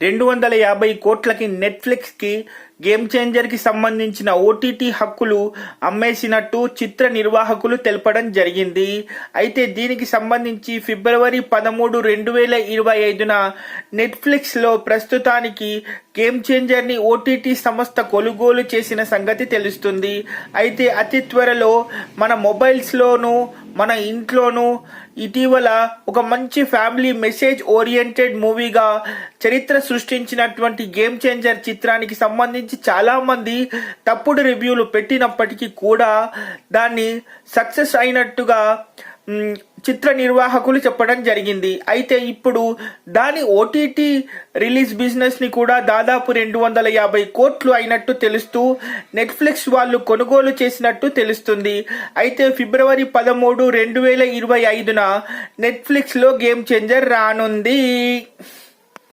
250 కోట్లకి నెట్ఫ్లిక్స్కి గేమ్ చేంజర్కి సంబంధించిన ఓటీటీ హక్కులు అమ్మేసినట్టు చిత్ర నిర్వాహకులు తెలపడం జరిగింది. అయితే దీనికి సంబంధించి ఫిబ్రవరి 13, 2025న నెట్ఫ్లిక్స్లో ప్రస్తుతానికి గేమ్ చేంజర్ని ఓటీటీ సంస్థ కొనుగోలు చేసిన సంగతి తెలుస్తుంది. అయితే అతి త్వరలో మన మొబైల్స్లోనూ మన ఇంట్లోనూ ఇటీవల ఒక మంచి ఫ్యామిలీ మెసేజ్ ఓరియంటెడ్ మూవీగా చరిత్ర సృష్టించినటువంటి గేమ్ చేంజర్ చిత్రానికి సంబంధించి చాలా మంది తప్పుడు రివ్యూలు పెట్టినప్పటికీ కూడా దాన్ని సక్సెస్ అయినట్టుగా చిత్ర నిర్వాహకులు చెప్పడం జరిగింది. అయితే ఇప్పుడు దాని ఓటీటీ రిలీజ్ బిజినెస్ ని కూడా దాదాపు 250 కోట్లు అయినట్టు తెలుస్తూ నెట్ఫ్లిక్స్ వాళ్ళు కొనుగోలు చేసినట్టు తెలుస్తుంది. అయితే ఫిబ్రవరి 13, 2025న నెట్ఫ్లిక్స్ లో గేమ్ చేంజర్ రానుంది.